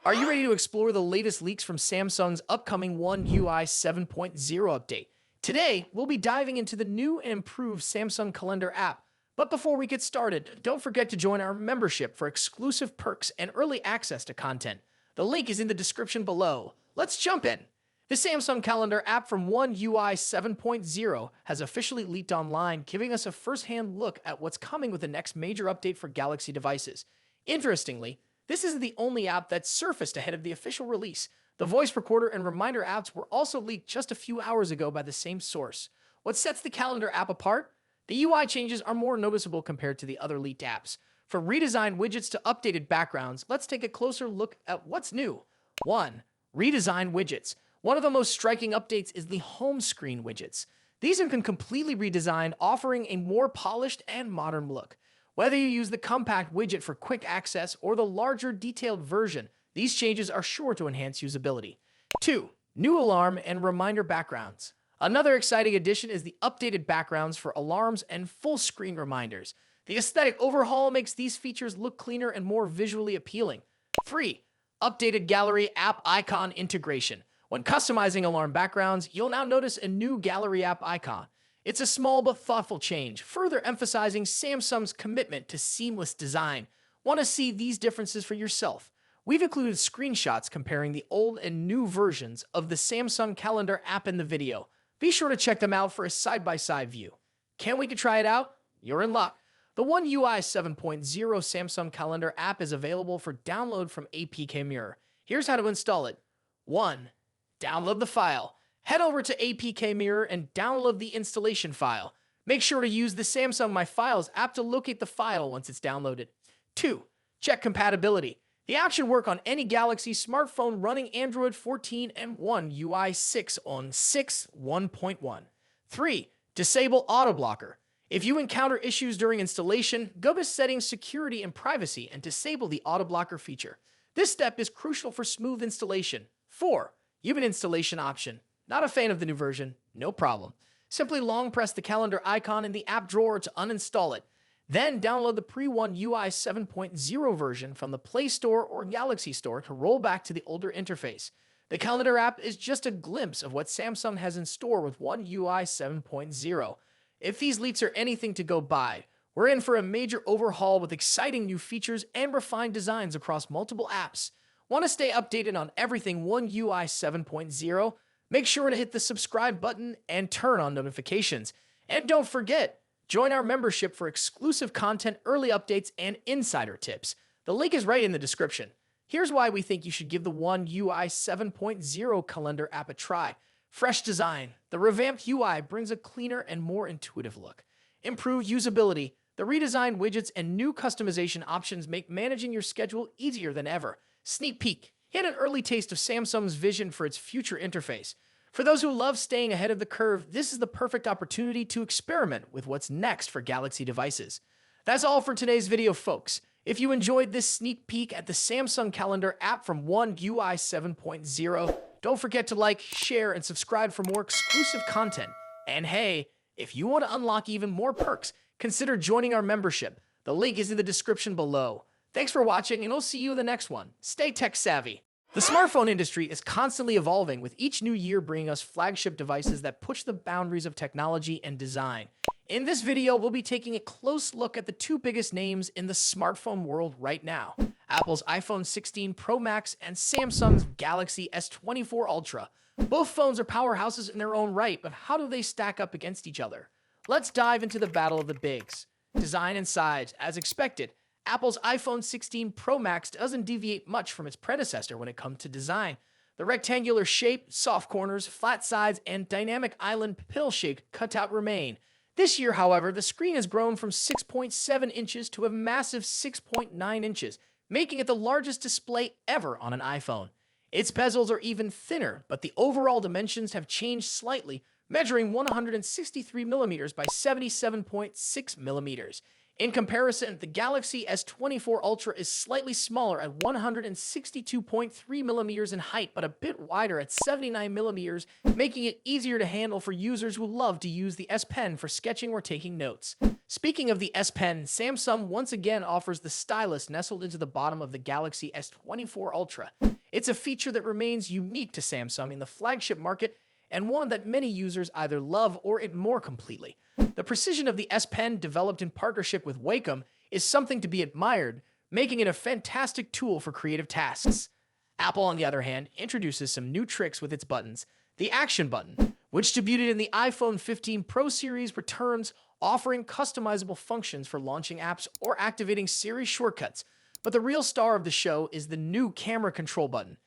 Are you ready to explore the latest leaks from Samsung's upcoming One UI 7.0 update? Today, we'll be diving into the new and improved Samsung Calendar app. But before we get started, don't forget to join our membership for exclusive perks and early access to content. The link is in the description below. Let's jump in! The Samsung Calendar app from One UI 7.0 has officially leaked online, giving us a first-hand look at what's coming with the next major update for Galaxy devices. Interestingly, this isn't the only app that surfaced ahead of the official release. The voice recorder and reminder apps were also leaked just a few hours ago by the same source. What sets the Calendar app apart? The UI changes are more noticeable compared to the other leaked apps. From redesigned widgets to updated backgrounds, let's take a closer look at what's new. 1. Redesigned widgets. One of the most striking updates is the home screen widgets. These have been completely redesigned, offering a more polished and modern look. Whether you use the compact widget for quick access or the larger detailed version, these changes are sure to enhance usability. 2. New alarm and reminder backgrounds. Another exciting addition is the updated backgrounds for alarms and full screen reminders. The aesthetic overhaul makes these features look cleaner and more visually appealing. 3. Updated gallery app icon integration. When customizing alarm backgrounds, you'll now notice a new gallery app icon. It's a small but thoughtful change, further emphasizing Samsung's commitment to seamless design. Want to see these differences for yourself? We've included screenshots comparing the old and new versions of the Samsung Calendar app in the video. Be sure to check them out for a side-by-side view. Can't wait to try it out? You're in luck. The One UI 7.0 Samsung Calendar app is available for download from APK Mirror. Here's how to install it. 1. Download the file. Head over to APK Mirror and download the installation file. Make sure to use the Samsung My Files app to locate the file once it's downloaded. 2. Check compatibility. The app should work on any Galaxy smartphone running Android 14 and One UI 6 on 6.1.1. 3. Disable Auto Blocker. If you encounter issues during installation, go to Settings, Security, and Privacy and disable the Auto Blocker feature. This step is crucial for smooth installation. 4. Human installation option. Not a fan of the new version? No problem. Simply long press the calendar icon in the app drawer to uninstall it. Then download the pre-One UI 7.0 version from the Play Store or Galaxy Store to roll back to the older interface. The calendar app is just a glimpse of what Samsung has in store with One UI 7.0. If these leaks are anything to go by, we're in for a major overhaul with exciting new features and refined designs across multiple apps. Want to stay updated on everything One UI 7.0? Make sure to hit the subscribe button and turn on notifications. And don't forget, join our membership for exclusive content, early updates, and insider tips. The link is right in the description. Here's why we think you should give the One UI 7.0 Calendar app a try. Fresh design. The revamped UI brings a cleaner and more intuitive look. Improved usability. The redesigned widgets and new customization options make managing your schedule easier than ever. Sneak peek. Get an early taste of Samsung's vision for its future interface. For those who love staying ahead of the curve, this is the perfect opportunity to experiment with what's next for Galaxy devices. That's all for today's video, folks. If you enjoyed this sneak peek at the Samsung Calendar app from One UI 7.0, don't forget to like, share, and subscribe for more exclusive content. And hey, if you want to unlock even more perks, consider joining our membership. The link is in the description below. Thanks for watching, and I'll see you in the next one. Stay tech savvy. The smartphone industry is constantly evolving, with each new year bringing us flagship devices that push the boundaries of technology and design. In this video, we'll be taking a close look at the two biggest names in the smartphone world right now: Apple's iPhone 16 Pro Max and Samsung's Galaxy S24 Ultra. Both phones are powerhouses in their own right, but how do they stack up against each other? Let's dive into the battle of the bigs. Design and size. As expected, Apple's iPhone 16 Pro Max doesn't deviate much from its predecessor when it comes to design. The rectangular shape, soft corners, flat sides, and dynamic island pill-shaped cutout remain. This year, however, the screen has grown from 6.7 inches to a massive 6.9 inches, making it the largest display ever on an iPhone. Its bezels are even thinner, but the overall dimensions have changed slightly, measuring 163mm by 77.6mm. In comparison, the Galaxy S24 Ultra is slightly smaller at 162.3mm in height, but a bit wider at 79mm, making it easier to handle for users who love to use the S Pen for sketching or taking notes. Speaking of the S Pen, Samsung once again offers the stylus nestled into the bottom of the Galaxy S24 Ultra. It's a feature that remains unique to Samsung in the flagship market and one that many users either love or ignore completely. The precision of the S Pen, developed in partnership with Wacom, is something to be admired, making it a fantastic tool for creative tasks. Apple, on the other hand, introduces some new tricks with its buttons. The Action button, which debuted in the iPhone 15 Pro series, returns, offering customizable functions for launching apps or activating Siri shortcuts. But the real star of the show is the new Camera Control button.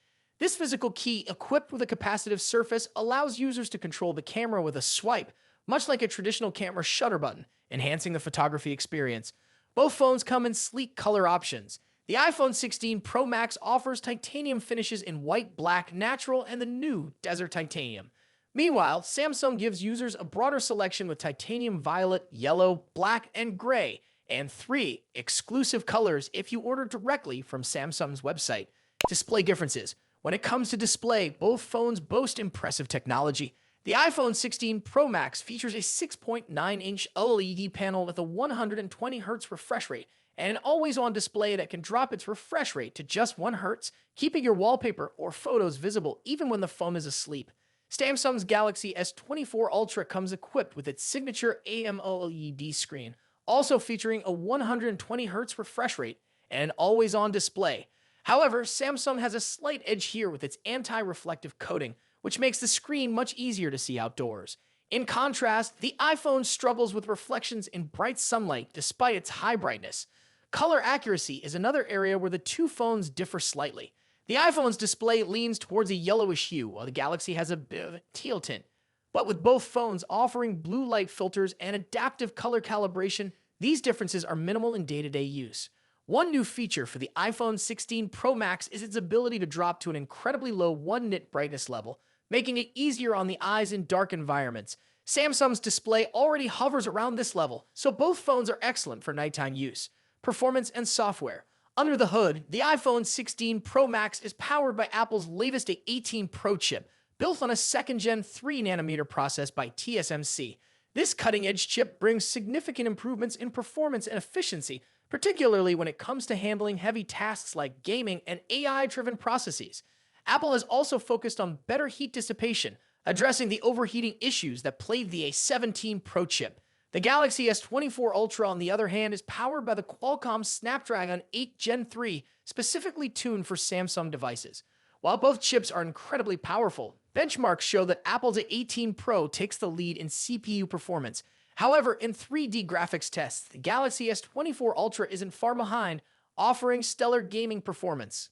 This physical key, equipped with a capacitive surface, allows users to control the camera with a swipe, much like a traditional camera shutter button, enhancing the photography experience. Both phones come in sleek color options. The iPhone 16 Pro Max offers titanium finishes in white, black, natural, and the new Desert Titanium. Meanwhile, Samsung gives users a broader selection with titanium violet, yellow, black, and gray, and 3 exclusive colors if you order directly from Samsung's website. Display differences. When it comes to display, both phones boast impressive technology. The iPhone 16 Pro Max features a 6.9-inch OLED panel with a 120Hz refresh rate and an always-on display that can drop its refresh rate to just 1 Hz, keeping your wallpaper or photos visible even when the phone is asleep. Samsung's Galaxy S24 Ultra comes equipped with its signature AMOLED screen, also featuring a 120Hz refresh rate and an always-on display. However, Samsung has a slight edge here with its anti-reflective coating, which makes the screen much easier to see outdoors. In contrast, the iPhone struggles with reflections in bright sunlight despite its high brightness. Color accuracy is another area where the two phones differ slightly. The iPhone's display leans towards a yellowish hue, while the Galaxy has a bit of a teal tint. But with both phones offering blue light filters and adaptive color calibration, these differences are minimal in day-to-day use. One new feature for the iPhone 16 Pro Max is its ability to drop to an incredibly low 1 nit brightness level, making it easier on the eyes in dark environments. Samsung's display already hovers around this level, so both phones are excellent for nighttime use. Performance and software. Under the hood, the iPhone 16 Pro Max is powered by Apple's latest A18 Pro chip, built on a second-gen 3nm process by TSMC. This cutting-edge chip brings significant improvements in performance and efficiency, particularly when it comes to handling heavy tasks like gaming and AI-driven processes. Apple has also focused on better heat dissipation, addressing the overheating issues that plagued the A17 Pro chip. The Galaxy S24 Ultra, on the other hand, is powered by the Qualcomm Snapdragon 8 Gen 3, specifically tuned for Samsung devices. While both chips are incredibly powerful, benchmarks show that Apple's A18 Pro takes the lead in CPU performance. However, in 3D graphics tests, the Galaxy S24 Ultra isn't far behind, offering stellar gaming performance.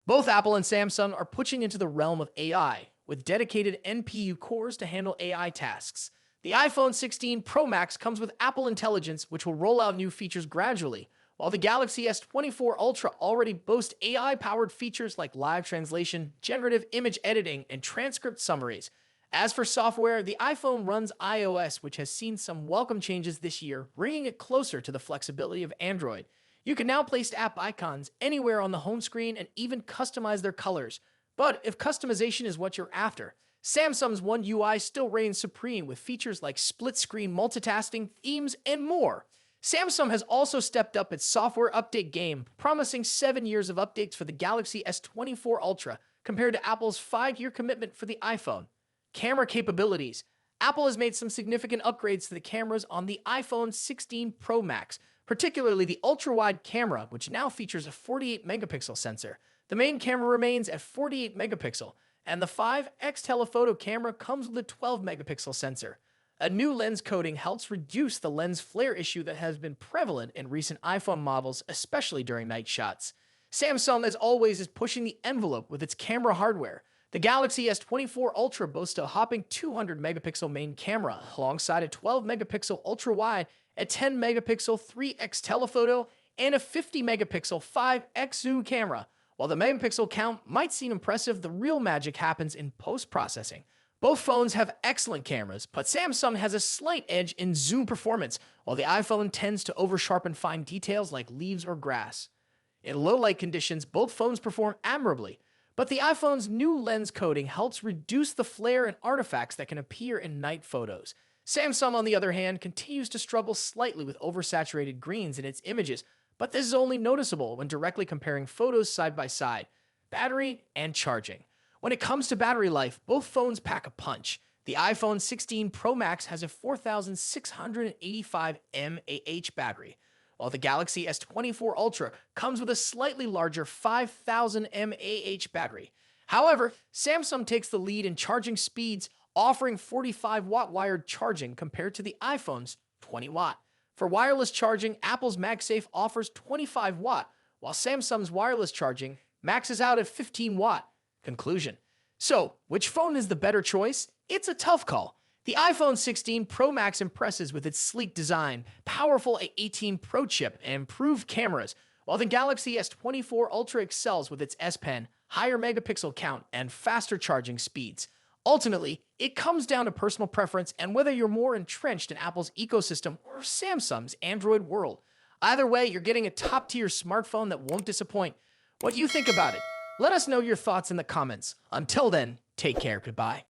Both Apple and Samsung are pushing into the realm of AI, with dedicated NPU cores to handle AI tasks. The iPhone 16 Pro Max comes with Apple Intelligence, which will roll out new features gradually, while the Galaxy S24 Ultra already boasts AI-powered features like live translation, generative image editing, and transcript summaries. As for software, the iPhone runs iOS, which has seen some welcome changes this year, bringing it closer to the flexibility of Android. You can now place app icons anywhere on the home screen and even customize their colors. But if customization is what you're after, Samsung's One UI still reigns supreme with features like split-screen multitasking, themes, and more. Samsung has also stepped up its software update game, promising 7 years of updates for the Galaxy S24 Ultra, compared to Apple's 5-year commitment for the iPhone. Camera capabilities. Apple has made some significant upgrades to the cameras on the iPhone 16 Pro Max, particularly the ultra-wide camera, which now features a 48-megapixel sensor. The main camera remains at 48 megapixel, and the 5x telephoto camera comes with a 12-megapixel sensor. A new lens coating helps reduce the lens flare issue that has been prevalent in recent iPhone models, especially during night shots. Samsung, as always, is pushing the envelope with its camera hardware. The Galaxy S24 Ultra boasts a hopping 200-megapixel main camera, alongside a 12-megapixel ultra-wide, a 10-megapixel 3x telephoto, and a 50-megapixel 5x zoom camera. While the megapixel count might seem impressive, the real magic happens in post-processing. Both phones have excellent cameras, but Samsung has a slight edge in zoom performance, while the iPhone tends to over-sharpen fine details like leaves or grass. In low-light conditions, both phones perform admirably, but the iPhone's new lens coating helps reduce the flare and artifacts that can appear in night photos. Samsung, on the other hand, continues to struggle slightly with oversaturated greens in its images, but this is only noticeable when directly comparing photos side by side. battery, and charging. When it comes to battery life, both phones pack a punch. The iPhone 16 Pro Max has a 4,685 mAh battery, while the Galaxy S24 Ultra comes with a slightly larger 5,000 mAh battery. However, Samsung takes the lead in charging speeds, offering 45-watt wired charging compared to the iPhone's 20-watt. For wireless charging, Apple's MagSafe offers 25-watt, while Samsung's wireless charging maxes out at 15-watt. Conclusion. So, which phone is the better choice? It's a tough call. The iPhone 16 Pro Max impresses with its sleek design, powerful A18 Pro chip, and improved cameras, while the Galaxy S24 Ultra excels with its S Pen, higher megapixel count, and faster charging speeds. Ultimately, it comes down to personal preference and whether you're more entrenched in Apple's ecosystem or Samsung's Android world. Either way, you're getting a top-tier smartphone that won't disappoint. What do you think about it? Let us know your thoughts in the comments. Until then, take care. Goodbye.